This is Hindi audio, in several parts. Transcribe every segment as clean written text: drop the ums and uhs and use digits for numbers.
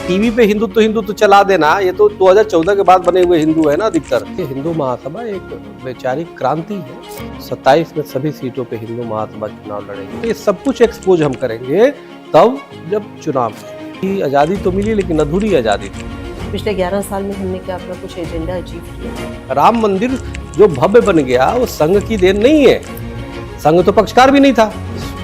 टीवी पे हिंदुत्व हिंदुत्व चला देना, ये तो 2014 के बाद बने हुए हिंदू है ना अधिकतर। ये हिंदू महासभा एक वैचारिक क्रांति है। 27 में सभी सीटों पे हिंदू महासभा चुनाव लड़ेंगे। तो ये सब कुछ एक्सपोज हम करेंगे तब जब चुनाव की आज़ादी तो मिली, लेकिन अधूरी आज़ादी थी। पिछले 11 साल में हमने क्या अपना कुछ एजेंडा अचीव किया? राम मंदिर जो भव्य बन गया वो संघ की देन नहीं है। संघ तो पक्षकार भी नहीं था।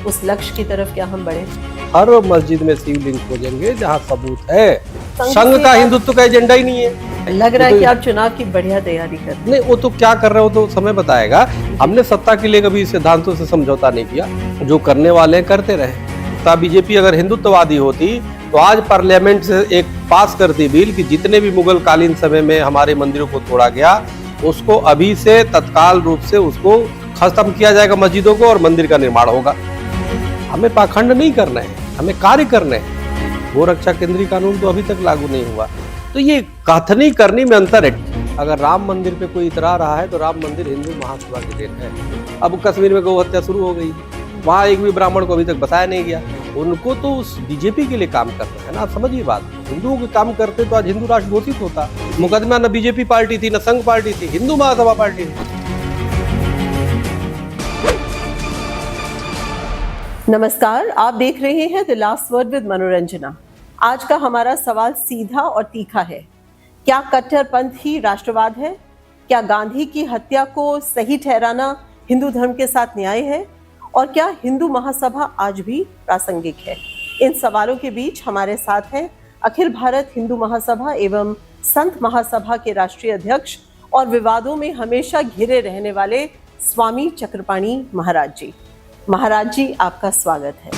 उस लक्ष्य की तरफ क्या हम बढ़े? हर मस्जिद में शिवलिंग खोजेंगे जहाँ सबूत है। संघ संघ से का आप- हिंदुत्व का एजेंडा ही नहीं है। लग रहा है कि आप चुनाव की बढ़िया तैयारी कर रहे हैं। नहीं, वो तो क्या कर रहे हो तो समय बताएगा। हमने सत्ता के लिए कभी सिद्धांतों से समझौता नहीं किया। जो करने वाले हैं करते रहे। बीजेपी अगर हिंदुत्ववादी होती तो आज पार्लियामेंट से एक पास करती बिल कि जितने भी मुगल कालीन समय में हमारे मंदिरों को तोड़ा गया उसको अभी से तत्काल रूप से उसको खत्म किया जाएगा मस्जिदों को, और मंदिर का निर्माण होगा। हमें पाखंड नहीं करना है, हमें कार्य करने हैं। गो रक्षा केंद्रीय कानून तो अभी तक लागू नहीं हुआ। तो ये कथनी करनी में अंतर है। अगर राम मंदिर पे कोई इतरा रहा है तो राम मंदिर हिंदू महासभा की देन है। अब कश्मीर में गौ हत्या शुरू हो गई, वहाँ एक भी ब्राह्मण को अभी तक बसाया नहीं गया। उनको तो उस बीजेपी के लिए काम करना है ना, आप समझिए बात। हिंदुओं के काम करते तो आज हिंदू राष्ट्र घोषित होता। मुकदमा न बीजेपी पार्टी थी, न संघ पार्टी थी, हिंदू महासभा पार्टी थी। नमस्कार, आप देख रहे हैं द लास्ट वर्ड विद मनोरंजना। आज का हमारा सवाल सीधा और तीखा है। क्या कट्टरपंथी राष्ट्रवाद है? क्या गांधी की हत्या को सही ठहराना हिंदू धर्म के साथ न्याय है? और क्या हिंदू महासभा आज भी प्रासंगिक है? इन सवालों के बीच हमारे साथ हैं अखिल भारत हिंदू महासभा एवं संत महासभा के राष्ट्रीय अध्यक्ष और विवादों में हमेशा घिरे रहने वाले स्वामी चक्रपाणी महाराज जी। महाराज जी, आपका स्वागत है।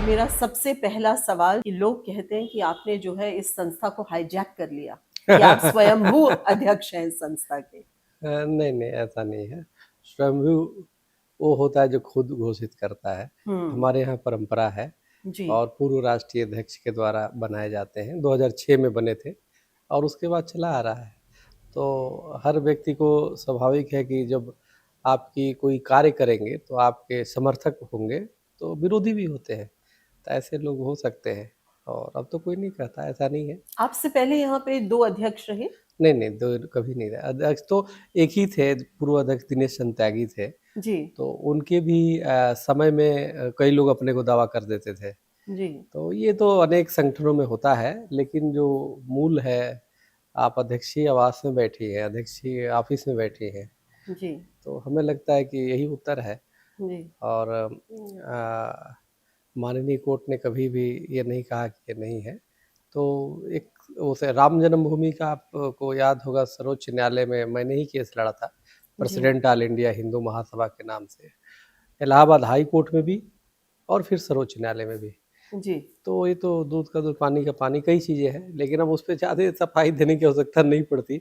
मेरा सबसे पहला सवाल कि लोग कहते हैं कि आपने जो है इस संस्था को हाईजैक कर लिया, कि आप स्वयंभू अध्यक्ष हैं इस संस्था के। नहीं नहीं, ऐसा नहीं है। स्वयंभू वो होता है जो खुद घोषित करता है। हमारे यहाँ परंपरा है जी। और पूर्व राष्ट्रीय अध्यक्ष के द्वारा बनाए जाते हैं। 2006 में बने थे और उसके बाद चला आ रहा है। तो हर व्यक्ति को स्वाभाविक है कि जब आपकी कोई कार्य करेंगे तो आपके समर्थक होंगे तो विरोधी भी होते हैं। तो ऐसे लोग हो सकते हैं और अब तो कोई नहीं कहता, ऐसा नहीं है। आपसे पहले यहाँ पे 2 अध्यक्ष रहे? नहीं नहीं, दो कभी नहीं रहे। अध्यक्ष तो एक ही थे, पूर्व अध्यक्ष दिनेश चंद त्यागी थे। जी तो उनके भी समय में कई लोग अपने को दावा कर देते थे। जी। तो ये तो अनेक संगठनों में होता है, लेकिन जो मूल है, आप अध्यक्षीय आवास में बैठी हैं, अध्यक्षीय ऑफिस में बैठी हैं, जी तो हमें लगता है कि यही उत्तर है। जी। और माननीय कोर्ट ने कभी भी ये नहीं कहा कि ये नहीं है। तो एक उसे राम जन्मभूमि का आपको याद होगा, सर्वोच्च न्यायालय में मैंने ही केस लड़ा था, president all India Hindu Mahasabha के नाम से। इलाहाबाद हाई कोर्ट में भी और फिर सर्वोच्च न्यायालय में भी। जी तो ये तो दूध का दूध पानी का पानी, कई चीज़ें हैं, लेकिन अब उस पर ज़्यादा सफाई देने की आवश्यकता नहीं पड़ती,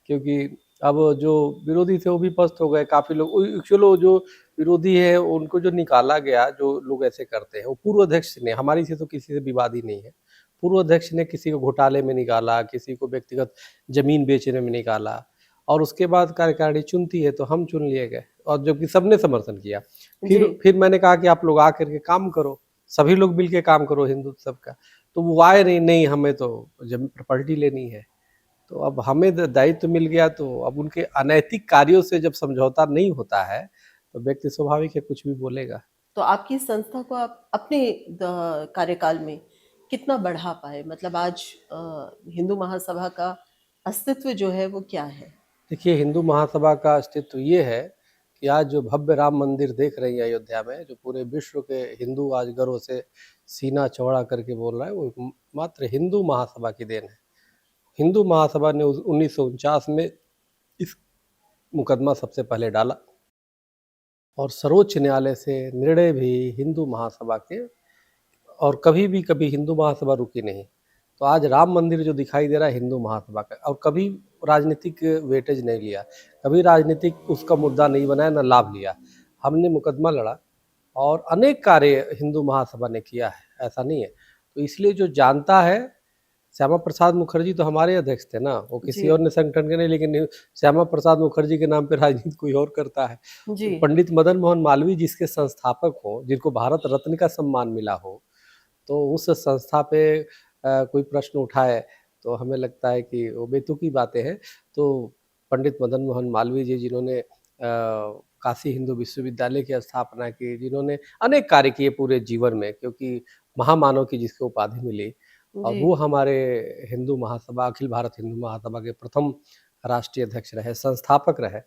क्योंकि अब जो विरोधी थे वो भी पस्त हो गए। काफ़ी लोग, चलो जो विरोधी है उनको जो निकाला गया, जो लोग ऐसे करते हैं, वो पूर्व अध्यक्ष ने, हमारी से तो किसी से विवाद ही नहीं है। पूर्व अध्यक्ष ने किसी को घोटाले में निकाला, किसी को व्यक्तिगत जमीन बेचने में निकाला, और उसके बाद कार्यकारिणी चुनती है तो हम चुन लिए गए, और जबकि सबने समर्थन किया। फिर मैंने कहा कि आप लोग आ करके काम करो, सभी लोग मिल के काम करो हिंदुत्व का। तो वो आए नहीं, हमें तो जब प्रॉपर्टी लेनी है। तो अब हमें दायित्व मिल गया, तो अब उनके अनैतिक कार्यों से जब समझौता नहीं होता है तो व्यक्ति स्वाभाविक है कुछ भी बोलेगा। तो आपकी संस्था को आप अपने कार्यकाल में कितना बढ़ा पाए? मतलब आज हिंदू महासभा का अस्तित्व जो है वो क्या है? देखिए, हिंदू महासभा का अस्तित्व ये है कि आज जो भव्य राम मंदिर देख रही है अयोध्या में, जो पूरे विश्व के हिंदू आज गर्व से सीना चौड़ा करके बोल रहा है, वो मात्र हिंदू महासभा की देन है। हिंदू महासभा ने 1949 में इस मुकदमा सबसे पहले डाला, और सर्वोच्च न्यायालय से निर्णय भी हिंदू महासभा के, और कभी हिंदू महासभा रुकी नहीं। तो आज राम मंदिर जो दिखाई दे रहा है हिंदू महासभा का, और कभी राजनीतिक वेटेज नहीं लिया, कभी राजनीतिक उसका मुद्दा नहीं बनाया, न लाभ लिया। हमने मुकदमा लड़ा और अनेक कार्य हिंदू महासभा ने किया है, ऐसा नहीं है। तो इसलिए जो जानता है, श्यामा प्रसाद मुखर्जी तो हमारे अध्यक्ष थे ना, वो किसी और ने संगठन के नहीं, लेकिन श्यामा प्रसाद मुखर्जी के नाम पे राजनीति कोई और करता है। जी पंडित मदन मोहन मालवीय जिसके संस्थापक हो, जिनको भारत रत्न का सम्मान मिला हो, तो उस संस्था पे कोई प्रश्न उठाए तो हमें लगता है कि वो बेतुकी बातें हैं। तो पंडित मदन मोहन मालवीय जी, जिन्होंने काशी हिंदू विश्वविद्यालय की स्थापना की, जिन्होंने अनेक कार्य किए पूरे जीवन में, क्योंकि महामानव की जिसको उपाधि मिली, और जी वो हमारे हिंदू महासभा, अखिल भारत हिंदू महासभा के प्रथम राष्ट्रीय अध्यक्ष रहे, संस्थापक रहे।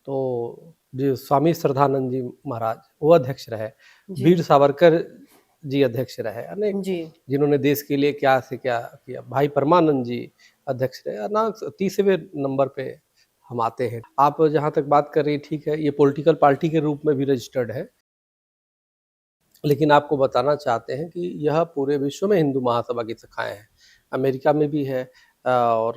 तो जो स्वामी श्रद्धानंद जी महाराज, वो अध्यक्ष रहे। जी वीर सावरकर जी अध्यक्ष रहे। अनेक जी जिन्होंने देश के लिए क्या से क्या किया। भाई परमानंद जी अध्यक्ष रहे। ना 30वें नंबर पे हम आते हैं। आप जहाँ तक बात कर रही हैं, ठीक है, ये पॉलिटिकल पार्टी के रूप में भी रजिस्टर्ड है। लेकिन आपको बताना चाहते हैं कि यह पूरे विश्व में हिंदू महासभा की शाखाएँ हैं। अमेरिका में भी है, और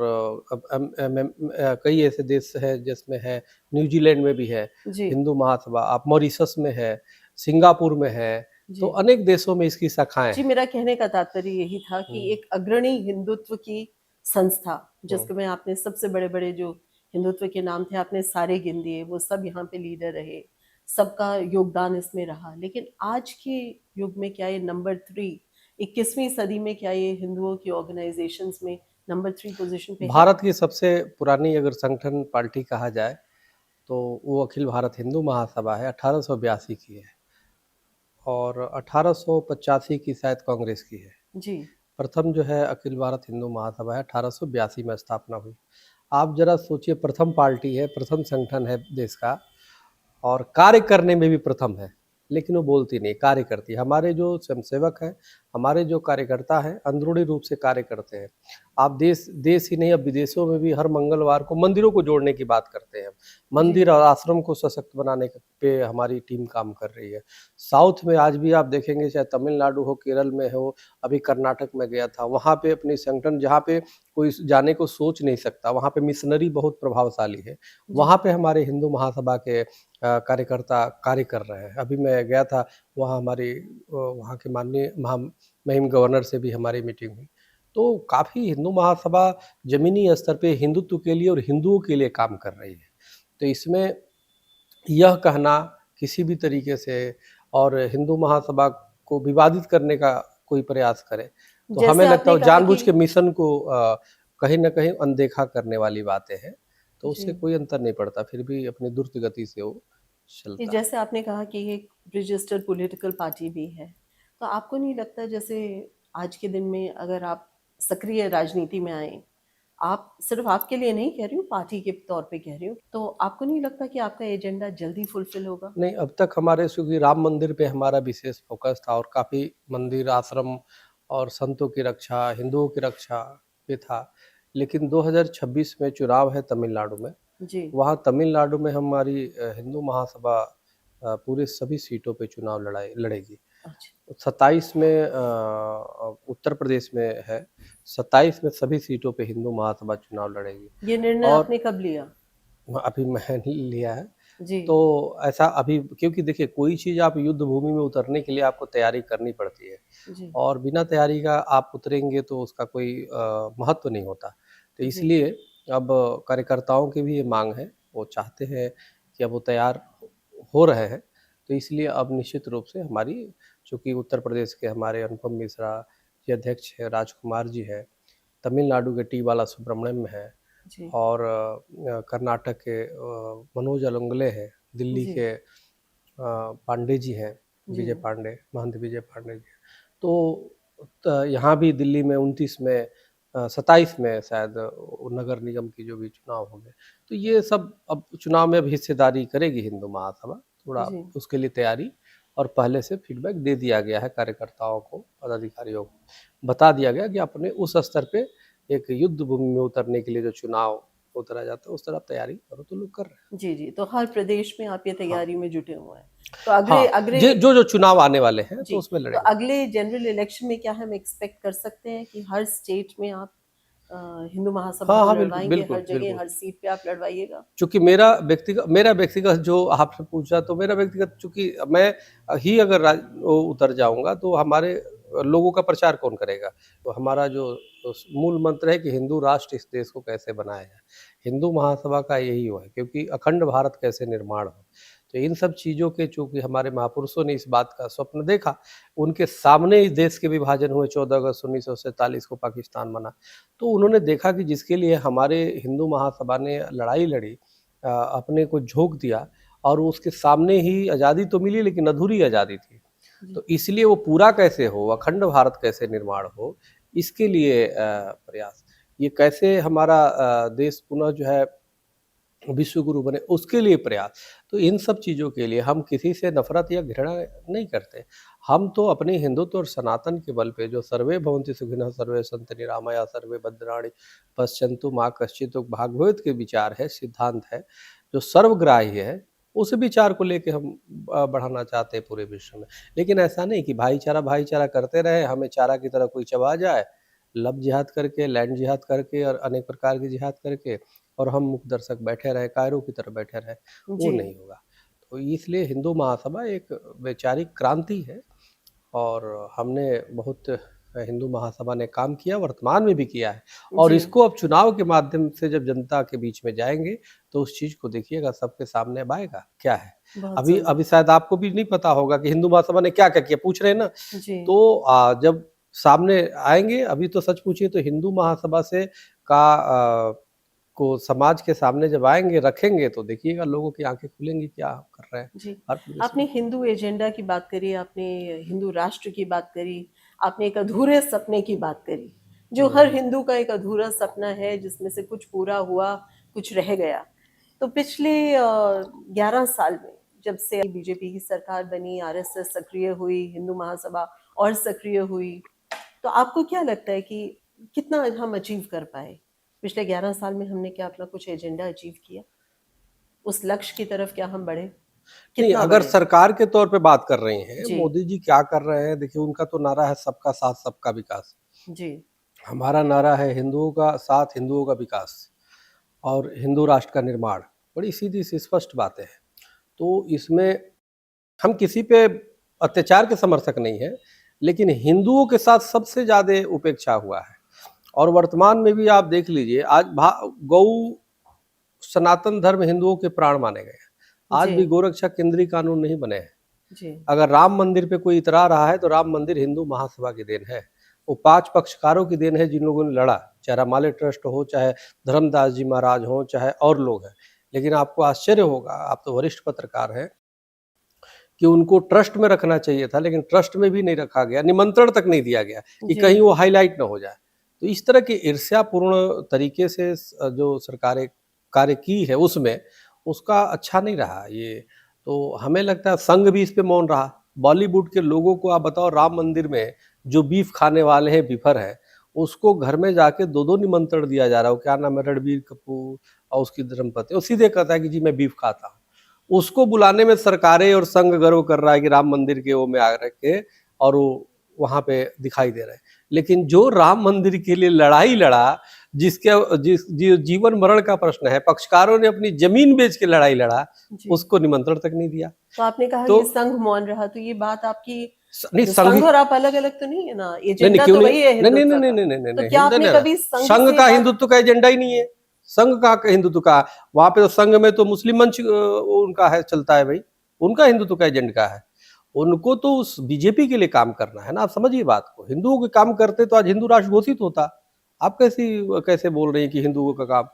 कई ऐसे देश हैं जिसमें है, न्यूजीलैंड में भी है जी हिंदू महासभा, आप मॉरिशस में है, सिंगापुर में है, तो जी अनेक देशों में इसकी शाखाएँ जी, हैं। मेरा कहने का तात्पर्य यही था कि हुँ, एक अग्रणी हिंदुत्व की संस्था, हुँ। जिसमें आपने सबसे बड़े-बड़े जो हिंदुत्व के नाम थे आपने सारे गिन दिए, वो सब यहाँ पे लीडर रहे, सबका योगदान इसमें रहा। लेकिन आज के युग में क्या ये नंबर 3 21वीं सदी में क्या ये हिंदुओं की ऑर्गेनाइजेशंस में नंबर 3 पोज़ीशन पे है? भारत की सबसे पुरानी अगर संगठन पार्टी कहा जाए, तो वो अखिल भारत हिंदू महासभा है, 1882 की है, और 1885 की शायद कांग्रेस की है। जी, प्रथम जो है अखिल भारत हिंदू महासभा है, 1882 में स्थापना हुई। आप ज़रा सोचिए, प्रथम पार्टी है, प्रथम संगठन है देश का, और कार्य करने में भी प्रथम है, लेकिन वो बोलती नहीं, कार्य करती है। हमारे जो स्वयंसेवक हैं, हमारे जो कार्यकर्ता हैं, अंदरूनी रूप से कार्य करते हैं। आप देश देश ही नहीं, अब विदेशों में भी हर मंगलवार को मंदिरों को जोड़ने की बात करते हैं। जी, मंदिर और आश्रम को सशक्त बनाने पे हमारी टीम काम कर रही है। साउथ में आज भी आप देखेंगे, चाहे तमिलनाडु हो, केरल में हो, अभी कर्नाटक में गया था, वहाँ पे अपनी संगठन, जहाँ पे कोई जाने को सोच नहीं सकता, वहाँ पे मिशनरी बहुत प्रभावशाली है। जी, वहाँ पे हमारे हिंदू महासभा के कार्यकर्ता कार्य कर रहे हैं। अभी मैं गया था, वहाँ हमारी वहाँ के माननीय मुहिम गवर्नर से भी हमारी मीटिंग हुई। तो काफ़ी हिंदू महासभा ज़मीनी स्तर पे हिंदुत्व के लिए और हिंदुओं के लिए काम कर रही है। तो इसमें यह कहना किसी भी तरीके से, और हिंदू महासभा को विवादित करने का कोई प्रयास करे, तो हमें जैसे लगता है आपने वो कहा जानबूझ कि के मिशन को कहीं न कहीं अनदेखा करने वाली बातें हैं। तो जी। उससे कोई अंतर नहीं पड़ता, फिर भी अपनी द्रुत गति से वो ये चलता है। जैसे आपने कहा कि ये एक रजिस्टर्ड पॉलिटिकल पार्टी भी है, तो आपको नहीं लगता जैसे आज के दिन में अगर आप सक्रिय राजनीति में आए, आप सिर्फ आपके लिए नहीं कह रही हूँ, पार्टी के तौर पे कह रही हूँ, तो आपको नहीं लगता कि आपका एजेंडा जल्दी फुलफिल होगा? नहीं, अब तक हमारे, चूँकि राम मंदिर पे हमारा विशेष फ़ोकस था, और काफ़ी मंदिर, आश्रम और संतों की रक्षा, हिंदुओं की रक्षा पे था। लेकिन 2026 में चुनाव है तमिलनाडु में। जी, वहाँ तमिलनाडु में हमारी हिंदू महासभा पूरे सभी सीटों पे चुनाव लड़ेगी। अच्छा। 27 में उत्तर प्रदेश में है, 27 में सभी सीटों पे हिंदू महासभा चुनाव लड़ेगी। ये निर्णय और आपने कब लिया? अभी मैंने लिया है। जी, तो ऐसा अभी, क्योंकि देखिए, कोई चीज़ आप युद्ध भूमि में उतरने के लिए आपको तैयारी करनी पड़ती है, जी, और बिना तैयारी का आप उतरेंगे तो उसका कोई महत्व नहीं होता। तो जी, इसलिए अब कार्यकर्ताओं की भी ये माँग है, वो चाहते हैं कि अब वो तैयार हो रहे हैं। तो इसलिए अब निश्चित रूप से हमारी, चूँकि उत्तर प्रदेश के हमारे अनुपम मिश्रा जी अध्यक्ष हैं, राजकुमार जी हैं, तमिलनाडु के टी बालासुब्रमण्यम हैं, जी, और कर्नाटक के मनोज अलंगले हैं, दिल्ली जी, के पांडे जी हैं, जी, विजय पांडे, महंत विजय पांडे जी। तो यहाँ भी दिल्ली में 29 में 27 में शायद नगर निगम की जो भी चुनाव होंगे। तो ये सब अब चुनाव में अब हिस्सेदारी करेगी हिंदू महासभा, थोड़ा जी। उसके लिए तैयारी, और पहले से फीडबैक दे दिया गया है कार्यकर्ताओं को, पदाधिकारियों को। बता दिया गया कि अपने उस स्तर पे एक युद्ध भूमि में उतरने के लिए जो चुनाव उतरा जाता है, उस तरफ तैयारी करो, तो लोग कर रहे हैं। जी, जी, तो हर प्रदेश में आप ये हाँ। तैयारी में जुटे हुए हैं। तो अगले हाँ, अगले जो चुनाव आने वाले हैं, जी, तो उसमें तो लड़ेंगे। अगले जनरल इलेक्शन में क्या हम एक्सपेक्ट कर सकते हैं कि हर स्टेट में आप हिंदू महासभा हाँ, को हाँ, बिल्कुल, लड़वाएँगे, बिल्कुल, हर जगह, बिल्कुल। हर सीट पे आप लड़वाइएगा? चूँकि मेरा व्यक्तिगत जो आपने पूछा, तो मेरा व्यक्तिगत, चूँकि मैं ही अगर वो उतर जाऊँगा, तो हमारे लोगों का प्रचार कौन करेगा? तो हमारा जो मूल मंत्र है कि हिंदू राष्ट्र इस देश को कैसे बनाया जाए। हिंदू महासभा का यही वो है, क्योंकि अखंड भारत कैसे निर्माण हो। तो इन सब चीज़ों के चूँकि हमारे महापुरुषों ने इस बात का स्वप्न देखा, उनके सामने इस देश के विभाजन हुए 14 अगस्त 1947 को पाकिस्तान बना। तो उन्होंने देखा कि जिसके लिए हमारे हिंदू महासभा ने लड़ाई लड़ी, अपने को झोंक दिया और उसके सामने ही आज़ादी तो मिली लेकिन अधूरी आज़ादी थी। तो इसलिए वो पूरा कैसे हो, अखंड भारत कैसे निर्माण हो, इसके लिए प्रयास, ये कैसे हमारा देश पुनः जो है विश्व गुरु बने, उसके लिए प्रयास। तो इन सब चीज़ों के लिए हम किसी से नफरत या घृणा नहीं करते। हम तो अपने हिंदुत्व और सनातन के बल पे, जो सर्वे भवन्ति सुखिनः सर्वे सन्तु निरामया सर्वे भद्राणि पश्यन्तु मा कश्चित् भागवत के विचार है, सिद्धांत है, जो सर्वग्राही है, उस विचार को लेके हम बढ़ाना चाहते हैं पूरे विश्व में। लेकिन ऐसा नहीं कि भाईचारा भाईचारा करते रहे, हमें चारा की तरह कोई चबा जाए, लब जिहाद करके, लैंड जिहाद करके और अनेक प्रकार की जिहाद करके, और हम मुख दर्शक बैठे रहे, कायरों की तरह बैठे रहे, वो जी। नहीं होगा। तो इसलिए हिंदू महासभा एक वैचारिक क्रांति है और हमने बहुत हिंदू महासभा ने काम किया, वर्तमान में भी किया है, और जी। इसको अब चुनाव के माध्यम से जब जनता के बीच में जाएंगे तो उस चीज को देखिएगा, सबके सामने अब आएगा क्या है। बहुत अभी सुंदर। अभी शायद आपको भी नहीं पता होगा कि हिंदू महासभा ने क्या क्या किया, पूछ रहे हैं ना। जी। तो जब सामने आएंगे, अभी तो सच पूछिए तो हिंदू महासभा से का को समाज के सामने जब आएंगे, रखेंगे, तो देखिएगा लोगों की आंखें खुलेंगी क्या कर रहे हैं जी। हर पुलिस आपने में। हिंदू एजेंडा की बात करी, आपने हिंदू राष्ट्र की बात करी, आपने एक अधूरे सपने की बात करी, जो हर हिंदू का एक अधूरा सपना है, जिसमें से कुछ पूरा हुआ, कुछ रह गया। तो पिछले 11 साल में जब से बीजेपी की सरकार बनी, आरएसएस सक्रिय हुई, हिंदू महासभा और सक्रिय हुई, तो आपको क्या लगता है कि कितना हम अचीव कर पाए? पिछले 11 साल में हमने क्या अपना कुछ एजेंडा अचीव किया? उस लक्ष्य की तरफ क्या हम बढ़े? नहीं, कितना अगर बढ़े? सरकार के तौर पे बात कर रही हैं, जी। मोदी जी क्या कर रहे हैं, देखिए उनका तो नारा है सबका साथ सबका विकास। जी। हमारा नारा है हिंदुओं का साथ, हिंदुओं का विकास और हिंदू राष्ट्र का निर्माण। बड़ी सीधी सी स्पष्ट बातें हैं। तो इसमें हम किसी पे अत्याचार के समर्थक नहीं है, लेकिन हिंदुओं के साथ सबसे ज्यादा उपेक्षा हुआ है। और वर्तमान में भी आप देख लीजिए, आज गौ सनातन धर्म हिंदुओं के प्राण माने गए हैं। आज जी। भी गोरक्षा केंद्रीय कानून नहीं बने हैं। जी। अगर राम मंदिर पे कोई इतरा रहा है तो राम मंदिर हिंदू महासभा की देन है। वो 5 पक्षकारों की देन है जिन लोगों ने लड़ा, चाहे रामालय ट्रस्ट हो, चाहे धर्मदास जी महाराज हो, चाहे और लोग हैं। लेकिन आपको आश्चर्य होगा, आप तो वरिष्ठ पत्रकार हैं, कि उनको ट्रस्ट में रखना चाहिए था, लेकिन ट्रस्ट में भी नहीं रखा गया, निमंत्रण तक नहीं दिया गया कि जी। कहीं वो हाईलाइट ना हो जाए। तो इस तरह की ईर्ष्यापूर्ण तरीके से जो सरकारें कार्य की है उसमें, उसका अच्छा नहीं रहा ये। तो हमें लगता है संघ भी इस पे मौन रहा। बॉलीवुड के लोगों को आप बताओ, राम मंदिर में जो बीफ खाने वाले हैं, बीफर है, उसको घर में जाके 2-2 निमंत्रण दिया जा रहा है। वो क्या नाम है, रणबीर कपूर और उसकी धर्मपत्नी, वो सीधे कहता है कि जी मैं बीफ खाता हूँ। उसको बुलाने में सरकारें और संघ गर्व कर रहा है कि राम मंदिर के वो में आ रखे और वो वहां पे दिखाई दे रहे हैं। लेकिन जो राम मंदिर के लिए लड़ाई लड़ा, जीवन मरण का प्रश्न है, पक्षकारों ने अपनी जमीन बेच के लड़ाई लड़ा, जी। उसको निमंत्रण तक नहीं दिया। तो आपने कहा तो कि संघ मौन रहा, तो ये बात आपकी नहीं, संघ और आप अलग अलग तो नहीं है ना? नहीं, एजेंडा क्यों तो नहीं, वही है नहीं नहीं हिंदुत्व नहीं का। नहीं नहीं नहीं तो नहीं, क्या आपने नहीं, कभी संघ संघ से का बात- हिंदुत्व का एजेंडा ही नहीं है। संघ का हिंदुत्व का, वहां पे तो संघ में तो मुस्लिम मंच उनका है, चलता है भाई, उनका हिंदुत्व का एजेंडा है। उनको तो उस बीजेपी के लिए काम करना है ना, आप समझिए बात को। हिंदुओं के काम करते तो आज हिंदू राष्ट्र घोषित होता। आप कैसे बोल रहे हैं कि हिंदुओं का काम?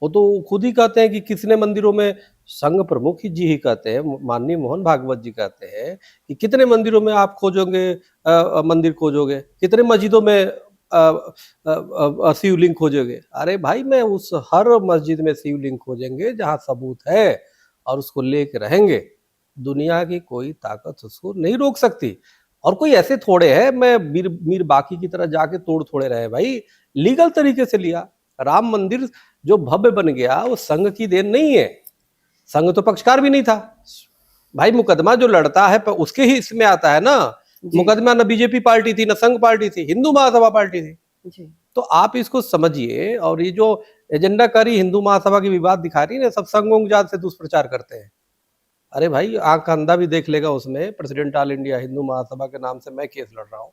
वो तो खुद ही कहते हैं कि कितने मंदिरों में, संघ प्रमुख जी ही कहते हैं, माननीय मोहन भागवत जी कहते हैं कि कितने मंदिरों में आप खोजोगे, मंदिर खोजोगे, कितने मस्जिदों में शिवलिंग खोजोगे। अरे भाई, मैं उस हर मस्जिद में शिवलिंग खोजेंगे जहां सबूत है और उसको लेके रहेंगे। दुनिया की कोई ताकत उसको नहीं रोक सकती। और कोई ऐसे थोड़े है, मैं मीर बाकी की तरह जाके तोड़ थोड़े रहे भाई, लीगल तरीके से लिया। राम मंदिर जो भव्य बन गया, वो संघ की देन नहीं है। संघ तो पक्षकार भी नहीं था भाई। मुकदमा जो लड़ता है उसके ही इसमें आता है ना। जी। मुकदमा न बीजेपी पार्टी थी, न संघ पार्टी थी, हिंदू महासभा पार्टी थी। जी। तो आप इसको समझिए। और ये जो एजेंडाकारी हिंदू महासभा की विवाद दिखा रही है ना, सब संघों जात से दुष्प्रचार करते हैं। अरे भाई, आंख का अंधा भी देख लेगा, उसमें president all India Hindu Mahasabha के नाम से मैं केस लड़ रहा हूँ।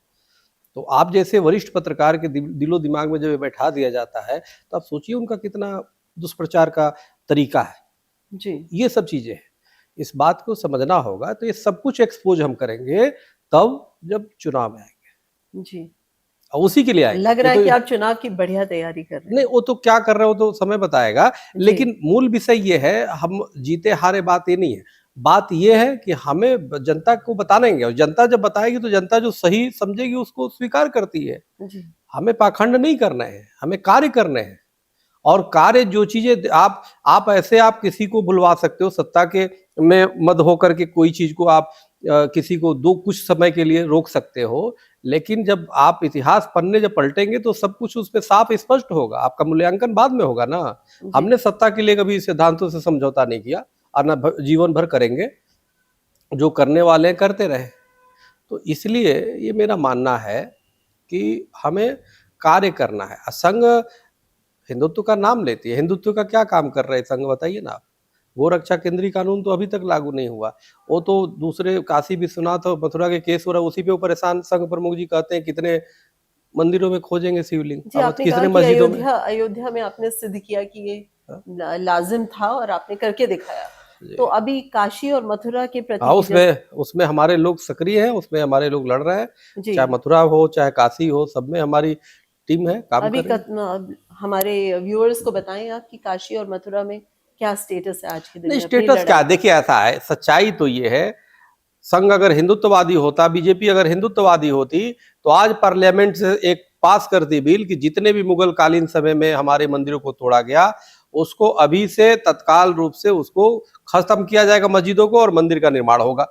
तो आप जैसे वरिष्ठ पत्रकार के दिलो दिमाग में जब बैठा दिया जाता है, तो आप सोचिए उनका कितना दुष्प्रचार का तरीका है। जी। ये सब चीजें हैं। इस बात को समझना होगा। तो ये सब कुछ एक्सपोज हम करेंगे तब जब चुनाव में आएंगे, जी, और उसी के लिए आएंगे। लग रहा ये है तो कि आप चुनाव की बढ़िया तैयारी कर रहे नहीं, हैं। वो तो क्या कर रहे हो तो समय बताएगा, जी, लेकिन मूल विषय ये है, हम जीते हारे बात ये नहीं है। बात ये है कि हमें जनता को बताएंगे, और जनता जब बताएगी तो जनता जो सही समझेगी उसको स्वीकार करती है। जी, हमें पाखंड नहीं करना है, हमें कार्य करने हैं। और कार्य जो चीजें आप ऐसे आप किसी को बुलवा सकते हो, सत्ता के में मद होकर के कोई चीज को आप किसी को दो कुछ समय के लिए रोक सकते हो, लेकिन जब आप इतिहास पन्ने जब पलटेंगे तो सब कुछ उस पर साफ स्पष्ट होगा, आपका मूल्यांकन बाद में होगा ना। जी, हमने सत्ता के लिए कभी सिद्धांतों से समझौता नहीं किया, और ना जीवन भर करेंगे, जो करने वाले हैं करते रहे। तो इसलिए ये मेरा मानना है कि हमें कार्य करना है। संघ हिंदुत्व का नाम लेती है, हिंदुत्व का क्या काम कर रहे हैं संघ, बताइए ना आप। गोरक्षा केंद्रीय कानून तो अभी तक लागू नहीं हुआ, वो तो दूसरे काशी विश्वनाथ और मथुरा के केस हो रहा है, उसी पे वो परेशान संघ प्रमुख जी कहते हैं कितने मंदिरों में खोजेंगे शिवलिंग, जी, अब आपने कहा कितने कि मस्जिदों में। अयोध्या में आपने सिद्ध किया कि ये हाँ, लाजिम था और आपने करके दिखाया। तो जी। अभी काशी और मथुरा के हाँ, प्रति जैसे उसमें उसमें हमारे लोग सक्रिय हैं, उसमें हमारे लोग लड़ रहे हैं, जी, चाहे मथुरा हो चाहे काशी हो, सब में हमारी टीम है, काम अभी कर रही है। हमारे व्यूअर्स को बताएं आप कि काशी और मथुरा में क्या स्टेटस है आज के दिन नहीं, में अपनी स्टेटस क्या लड़ाई है? का। देखिए ऐसा है, सच्चाई तो ये है, संघ अगर हिंदुत्ववादी होता, बीजेपी अगर हिंदुत्ववादी होती, तो आज पार्लियामेंट से एक पास करती बिल कि जितने भी मुगल कालीन समय में हमारे मंदिरों को तोड़ा गया, उसको अभी से तत्काल रूप से उसको खत्म किया जाएगा, मस्जिदों को, और मंदिर का निर्माण होगा।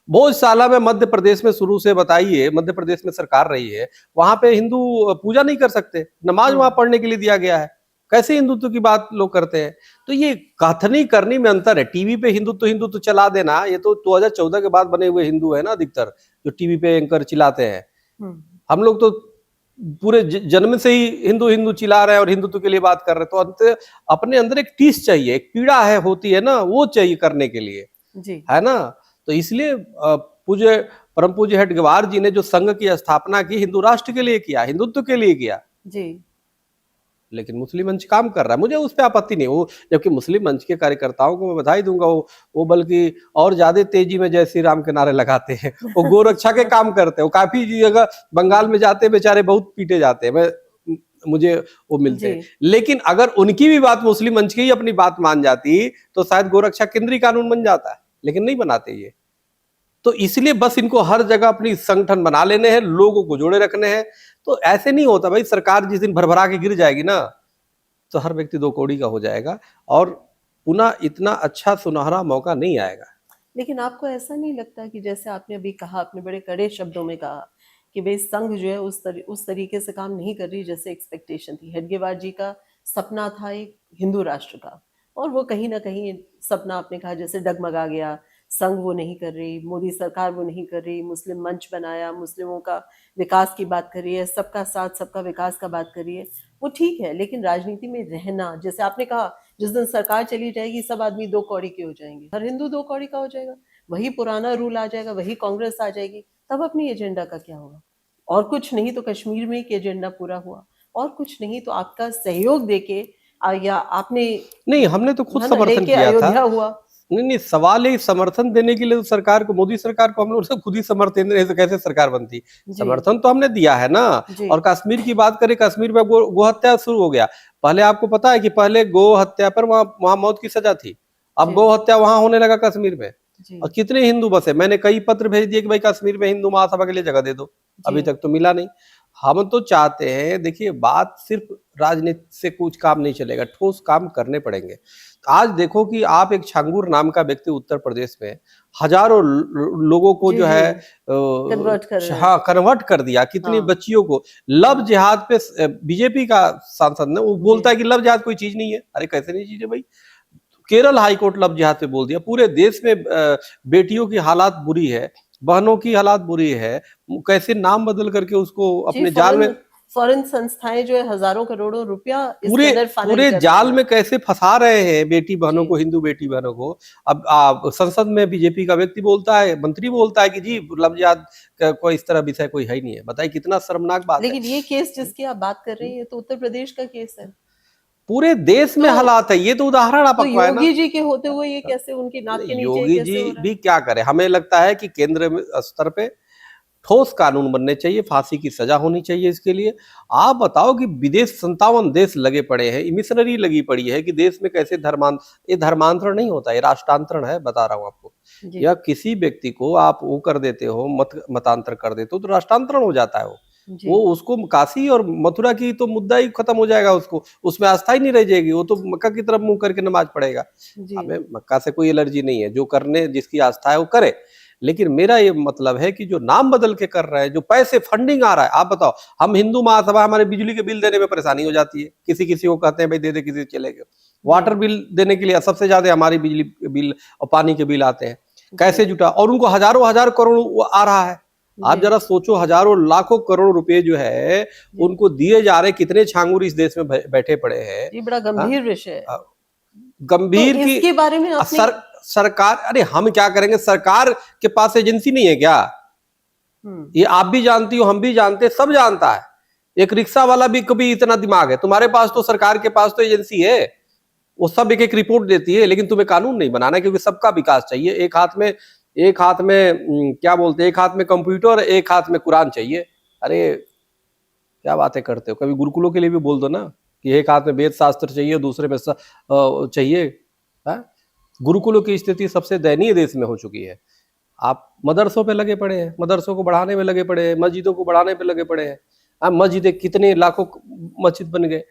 भोजशाला में मध्य प्रदेश में शुरू से बताइए, मध्य प्रदेश में सरकार रही है, वहां पे हिंदू पूजा नहीं कर सकते, नमाज वहां पढ़ने के लिए दिया गया है। कैसे हिंदुत्व की बात लोग करते हैं? तो ये कथनी करनी में अंतर है। टीवी पे हिंदुत्व हिंदुत्व चला देना, ये तो 2014 के बाद बने हुए हिंदू है ना अधिकतर, जो टीवी पे एंकर चिल्लाते हैं। हम्म, हम लोग तो पूरे जन्म से ही हिंदू हिंदू चिल्ला रहे हैं और हिंदुत्व के लिए बात कर रहे हैं, तो अंत अपने अंदर एक टीस चाहिए, एक पीड़ा है होती है ना, वो चाहिए करने के लिए, जी, है ना। तो इसलिए पूज्य परम पूज्य हेडगेवार जी ने जो संघ की स्थापना की, हिंदू राष्ट्र के लिए किया, हिंदुत्व के लिए किया। जी, लेकिन मुस्लिम मंच काम कर रहा है, मुझे उस पर आपत्ति नहीं, वो जबकि मुस्लिम मंच के कार्यकर्ताओं को मैं बधाई दूंगा, वो बल्कि और ज्यादा तेजी में जय श्री राम के नारे लगाते हैं, वो गोरक्षा के काम करते हैं, वो काफी जगह बंगाल में जाते बेचारे बहुत पीटे जाते हैं, मैं मुझे वो मिलते हैं। जी, लेकिन अगर उनकी भी बात मुस्लिम मंच की ही अपनी बात मान जाती तो शायद गोरक्षा केंद्रीय कानून बन जाता है, लेकिन नहीं बनाते ये। तो इसलिए बस इनको हर जगह अपनी संगठन बना लेने हैं, लोगों को जोड़े रखने हैं। तो ऐसे नहीं होता भाई, सरकार जिस दिन भरभरा के गिर जाएगी ना, तो हर व्यक्ति दो कौड़ी का हो जाएगा, और पुनः इतना अच्छा सुनहरा मौका नहीं आएगा। लेकिन आपको ऐसा नहीं लगता कि जैसे आपने अभी कहा, आपने बड़े कड़े शब्दों में कहा कि भाई संघ जो है उस तरीके से काम नहीं कर रही जैसे एक्सपेक्टेशन थी। हेडगेवार जी का सपना था एक हिंदू राष्ट्र का, और वो कहीं ना कहीं सपना आपने कहा जैसे डगमगा गया। संघ वो नहीं कर रही, मोदी सरकार वो नहीं कर रही, मुस्लिम मंच बनाया, मुस्लिमों का विकास की बात कर रही है, सबका साथ सबका विकास का बात कर रही है, वो ठीक है। लेकिन राजनीति में रहना, जैसे आपने कहा जिस दिन सरकार चली जाएगी सब आदमी दो कौड़ी के हो जाएंगे, हर हिंदू दो कौड़ी का हो जाएगा, वही पुराना रूल आ जाएगा, वही कांग्रेस आ जाएगी, तब अपनी एजेंडा का क्या होगा? और कुछ नहीं तो कश्मीर में एक एजेंडा पूरा हुआ, और कुछ नहीं तो आपका सहयोग देके या आपने नहीं, हमने तो खुद है ना समर्थन लेके किया था। अयोध्या हुआ। नहीं नहीं, सवाल है समर्थन देने के लिए तो सरकार को, मोदी सरकार को हम लोग से खुद ही समर्थन दे रहे तो कैसे सरकार बनती? जी, समर्थन तो हमने दिया है ना। जी, और कश्मीर की बात करें, कश्मीर में गो हत्या शुरू हो गया। पहले आपको पता है कि पहले गो हत्या पर वहां मौत की सजा थी, अब जी, गो हत्या वहां होने लगा कश्मीर में। जी, और कितने हिंदू बसे, मैंने कई पत्र भेज दिए कि भाई कश्मीर में हिंदू महासभा के लिए जगह दे दो, जी, अभी तक तो मिला नहीं। हम तो चाहते हैं, देखिए बात सिर्फ राजनीति से कुछ काम नहीं चलेगा, ठोस काम करने पड़ेंगे। आज देखो कि आप एक छांगुर नाम का व्यक्ति उत्तर प्रदेश में हजारों लोगों को जी, जो जी, है कन्वर्ट कर रहे हैं। हाँ कन्वर्ट कर दिया, कितनी हाँ, बच्चियों को लव हाँ, जिहाद पे। बीजेपी का सांसद ने वो जी, बोलता है कि लव जिहाद कोई चीज नहीं है, अरे कैसे नहीं चीज है भाई? केरल हाईकोर्ट लव जिहाद पे बोल दिया। पूरे देश में बेटियों की हालात बुरी है, बहनों की हालात बुरी है, कैसे नाम बदल करके उसको जी, अपने जाल में, फॉरेन संस्थाएं जो है हजारों करोड़ों रुपया इसके पूरे अंदर फनल पूरे कर रही जाल हैं। में कैसे फंसा रहे हैं बेटी बहनों को, जी, हिंदू बेटी बहनों को। अब संसद में बीजेपी का व्यक्ति बोलता है, मंत्री बोलता है कि जी लव जिहाद का कोई इस तरह विषय कोई है ही नहीं है। बताइए कितना शर्मनाक बात है। लेकिन ये केस जिसकी आप बात कर रही हैं, ये तो उत्तर प्रदेश का केस है। पूरे देश में तो- हालात है, ये तो उदाहरण आप तो अखवाए ना। योगी जी के होते हुए ये कैसे उनकी नाक के नीचे योगी कैसे जी हो रहा है? भी क्या करे, हमें लगता है कि केंद्र स्तर पे ठोस कानून बनने चाहिए, फांसी की सजा होनी चाहिए इसके लिए। आप बताओ कि विदेश 57 देश लगे पड़े हैं, मिशनरी लगी पड़ी है कि देश में कैसे ये धर्मांतरण नहीं होता, ये राष्ट्रांतरण है, बता रहा हूं आपको। जी या किसी व्यक्ति को आप वो कर देते हो, मतांतर कर देते हो तो राष्ट्रांतरण हो जाता है जी वो उसको काशी और मथुरा की तो मुद्दा ही खत्म हो जाएगा, उसको उसमें आस्था ही नहीं रह जाएगी, वो तो मक्का की तरफ मुंह करके नमाज पढ़ेगा। जी हमें मक्का से कोई एलर्जी नहीं है, जो करने जिसकी आस्था है वो करे। लेकिन मेरा ये मतलब है कि जो नाम बदल के कर रहे हैं, जो पैसे फंडिंग आ रहा है, आप बताओ, हम हिंदू महासभा, हमारे बिजली के बिल देने में परेशानी हो जाती है, किसी किसी को कहते हैं भाई दे दे, किसी चले गए। वाटर बिल देने के लिए सबसे ज्यादा हमारी बिजली बिल और पानी के बिल आते हैं, कैसे जुटा, और उनको हजारों हजार करोड़ आ रहा है। आप जरा सोचो, हजारों लाखों करोड़ रुपए जो है उनको दिए जा रहे, कितने छांगुर इस देश में बैठे पड़े हैं। ये बड़ा गंभीर विषय है। गंभीर तो की इसके बारे में आपने सरकार, अरे हम क्या करेंगे, सरकार के पास एजेंसी नहीं है क्या? ये आप भी जानती हो, हम भी जानते, सब जानता है। एक रिक्शा वाला भी कभी इतना दिमाग है, तुम्हारे पास तो, सरकार के पास तो एजेंसी है, वो सब एक एक रिपोर्ट देती है, लेकिन तुम्हें कानून नहीं बनाना, क्योंकि सबका विकास चाहिए। एक हाथ में क्या बोलते हैं, एक हाथ में कंप्यूटर, एक हाथ में कुरान चाहिए। अरे क्या बातें करते हो, कभी गुरुकुलों के लिए भी बोल दो ना कि एक हाथ में वेद शास्त्र चाहिए, दूसरे में चाहिए। गुरुकुलों की स्थिति सबसे दयनीय देश में हो चुकी है। आप मदरसों पे लगे पड़े हैं, मदरसों को बढ़ाने में लगे पड़े हैं, मस्जिदों को बढ़ाने पे लगे पड़े हैं। मस्जिदें कितने लाखों मस्जिद बन गए।